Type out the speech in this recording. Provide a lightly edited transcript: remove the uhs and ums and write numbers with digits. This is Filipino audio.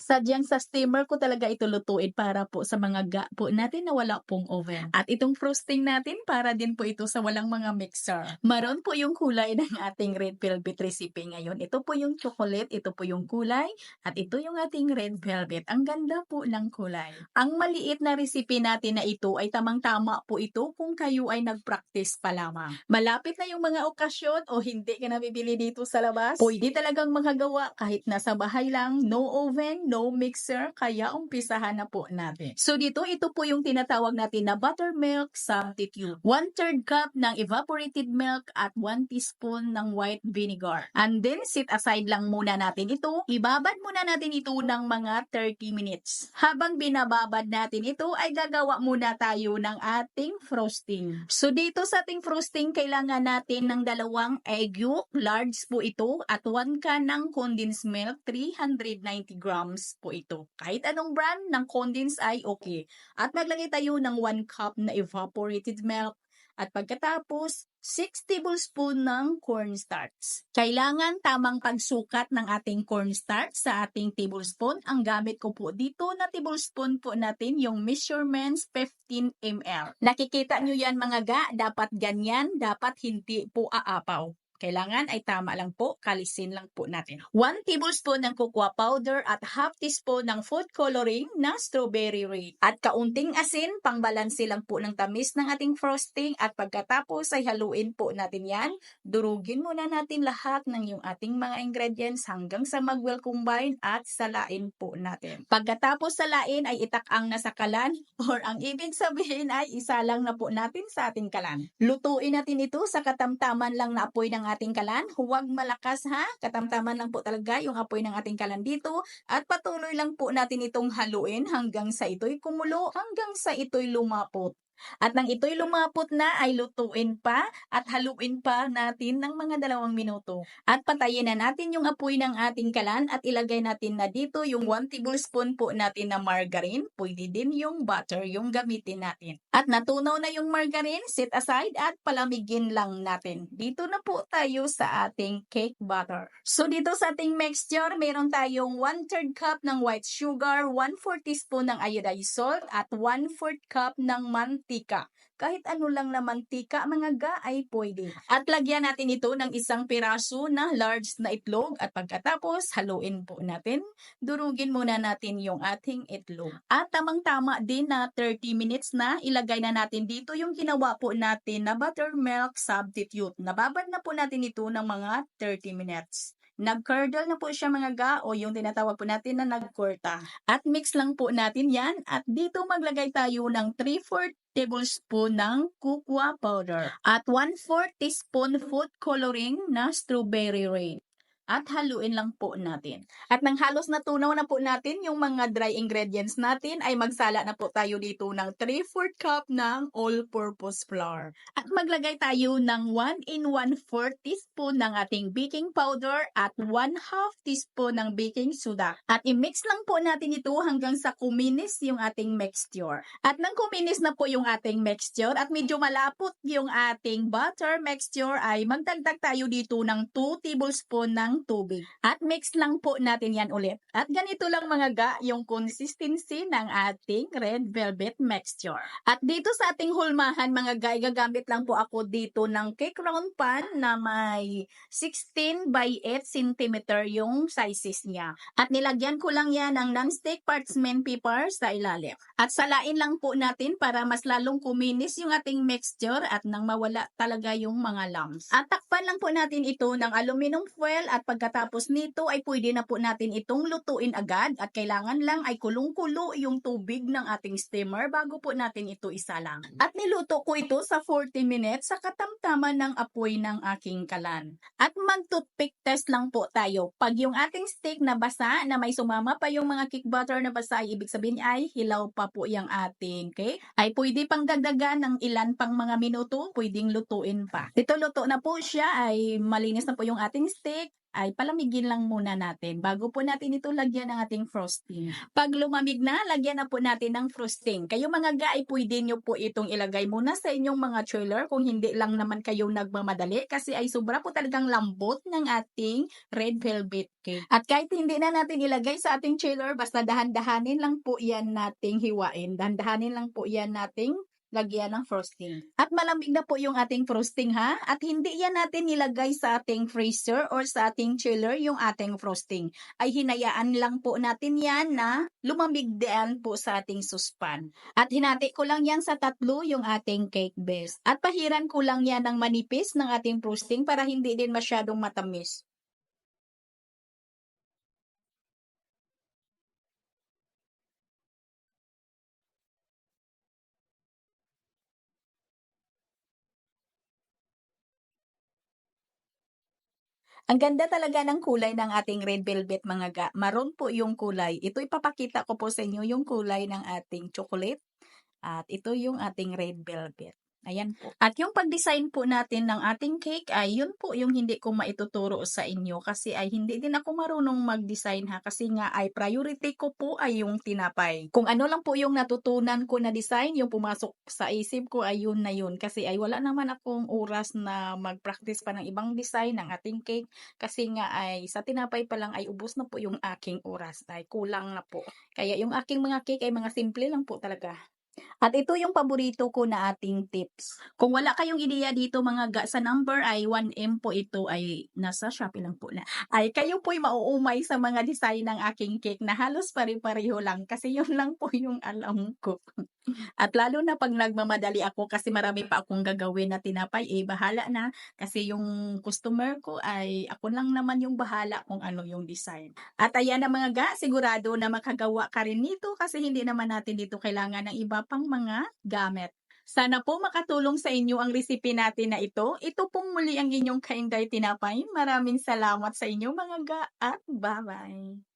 Sadyang sa steamer ko talaga ito lutuin para po sa mga ga po natin na wala pong oven. At itong frosting natin para din po ito sa walang mga mixer. Maroon po yung kulay ng ating red velvet recipe ngayon. Ito po yung chocolate, ito po yung kulay, at ito yung ating red velvet. Ang ganda po ng kulay. Ang maliit na recipe natin na ito ay tamang-tama po ito kung kayo ay nag-practice pa lamang. Malapit na yung mga okasyon o hindi ka nabibili dito sa labas, pwede talagang magagawa kahit nasa bahay lang, no oven, no mixer, kaya umpisahan na po natin. So dito, ito po yung tinatawag natin na buttermilk substitute. 1/3 cup ng evaporated milk at 1 teaspoon ng white vinegar. And then, sit aside lang muna natin ito. Ibabad muna natin ito ng mga 30 minutes. Habang binababad natin ito, ay gagawa muna tayo ng ating frosting. So dito sa ating frosting, kailangan natin ng 2 egg yolk, large po ito, at 1 can ng condensed milk, 390 grams po ito. Kahit anong brand ng condensed ay okay. At maglagay tayo ng 1 cup na evaporated milk. At pagkatapos, 6 tablespoon ng cornstarch. Kailangan tamang pagsukat ng ating cornstarch sa ating tablespoon. Ang gamit ko po dito na tablespoon po natin yung measurements 15 ml. Nakikita nyo yan mga ga, dapat ganyan, dapat hindi po aapaw. Kailangan ay tama lang po, kalisin lang po natin. 1 tablespoon ng cocoa powder at half teaspoon ng food coloring na strawberry red. At kaunting asin, pangbalanse lang po ng tamis ng ating frosting. At pagkatapos ay haluin po natin yan. Durugin muna natin lahat ng yung ating mga ingredients hanggang sa mag-well combine at salain po natin. Pagkatapos salain ay itakang na sa kalan or ang ibig sabihin ay isa lang na po natin sa ating kalan. Lutuin natin ito sa katamtaman lang na apoy ng ating kalan. Huwag malakas ha. Katamtaman lang po talaga yung apoy ng ating kalan dito. At patuloy lang po natin itong haluin hanggang sa ito'y kumulo, hanggang sa ito'y lumapot. At nang ito'y lumapot na ay lutuin pa at haluin pa natin ng mga 2 minuto. At patayin na natin yung apoy ng ating kalan at ilagay natin na dito yung 1 tablespoon po natin na margarine. Pwede din yung butter yung gamitin natin. At natunaw na yung margarine, set aside at palamigin lang natin. Dito na po tayo sa ating cake butter. So dito sa ating mixture, meron tayong 1/3 cup ng white sugar, 1/4 teaspoon ng iodized salt at 1/4 cup ng mantika. Kahit ano lang na mantika, mga ga, ay pwede. At lagyan natin ito ng 1 piraso na large na itlog at pagkatapos haluin po natin. Durugin muna natin yung ating itlog. At tamang-tama din na 30 minutes na, ilagay na natin dito yung ginawa po natin na buttermilk substitute. Nababad na po natin ito ng mga 30 minutes. Nag-curdle na po siya mga ga o yung tinatawag po natin na nagkurta. At mix lang po natin yan at dito maglagay tayo ng 3/4 tablespoon ng cocoa powder at 1/4 teaspoon food coloring na strawberry red. At haluin lang po natin. At nang halos natunaw na po natin yung mga dry ingredients natin, ay magsala na po tayo dito ng 3/4 cup ng all-purpose flour. At maglagay tayo ng 1 1/4 teaspoon ng ating baking powder at 1/2 teaspoon ng baking soda. At i-mix lang po natin ito hanggang sa kuminis yung ating mixture. At nang kuminis na po yung ating mixture at medyo malapot yung ating butter mixture, ay magdagdag tayo dito ng 2 tablespoon ng tubig. At mix lang po natin yan ulit. At ganito lang mga ga yung consistency ng ating red velvet mixture. At dito sa ating hulmahan mga ga, gagamit lang po ako dito ng cake round pan na may 16 by 8 cm yung sizes niya. At nilagyan ko lang yan ng non-stick parchment paper sa ilalim. At salain lang po natin para mas lalong kuminis yung ating mixture at nang mawala talaga yung mga lumps. At takpan lang po natin ito ng aluminum foil at pagkatapos nito ay pwede na po natin itong lutuin agad at kailangan lang ay kulong-kulo yung tubig ng ating steamer bago po natin ito isalang. At niluto ko ito sa 40 minutes sa katamtaman ng apoy ng aking kalan. At mag-toothpick test lang po tayo. Pag yung ating steak na basa na may sumama pa yung mga cake butter na basa, ay ibig sabihin ay hilaw pa po yung ating cake. Ay pwede pang dagdagan ng ilan pang mga minuto, pwedeng lutuin pa. Ito luto na po siya, ay malinis na po yung ating steak. ay palamigin lang muna natin bago po natin ito lagyan ng ating frosting. Pag lumamig na, lagyan na po natin ng frosting. Kayo mga ga ay pwede nyo po itong ilagay muna sa inyong mga chiller kung hindi lang naman kayo nagmamadali kasi ay sobra po talagang lambot ng ating red velvet cake. At kahit hindi na natin ilagay sa ating chiller, basta dahan-dahanin lang po yan nating hiwain. Dahan-dahanin lang po yan nating lagyan ng frosting. At malamig na po yung ating frosting ha. At hindi yan natin nilagay sa ating freezer or sa ating chiller yung ating frosting. Ay hinayaan lang po natin yan na lumamig din po sa ating suspan. At hinati ko lang yan sa tatlo yung ating cake base. At pahiran ko lang yan ng manipis ng ating frosting para hindi din masyadong matamis. Ang ganda talaga ng kulay ng ating red velvet mga ga. Maroon po yung kulay. Ito ipapakita ko po sa inyo yung kulay ng ating chocolate. At ito yung ating red velvet. Ayan po. At yung pag-design po natin ng ating cake ay yun po yung hindi ko maituturo sa inyo kasi ay hindi din ako marunong mag-design ha kasi nga ay priority ko po ay yung tinapay. Kung ano lang po yung natutunan ko na design, yung pumasok sa isip ko ay yun na yun kasi ay wala naman akong oras na mag-practice pa ng ibang design ng ating cake kasi nga ay sa tinapay pa lang ay ubos na po yung aking oras ay kulang na po. Kaya yung aking mga cake ay mga simple lang po talaga. At ito yung paborito ko na ating tips. Kung wala kayong ideya dito mga ga, sa number ay 1M po ito ay nasa Shopee lang po na. Ay kayo po'y mauumay sa mga design ng aking cake na halos pare-pareho lang kasi yun lang po yung alam ko. At lalo na pag nagmamadali ako kasi marami pa akong gagawin na tinapay, eh bahala na. Kasi yung customer ko ay ako lang naman yung bahala kung ano yung design. At ayan na mga ga, sigurado na makagawa ka rin nito kasi hindi naman natin dito kailangan ng iba pang mga gamit. Sana po makatulong sa inyo ang recipe natin na ito. Ito pong muli ang inyong Kainday Tinapay. Maraming salamat sa inyo mga ga at bye-bye.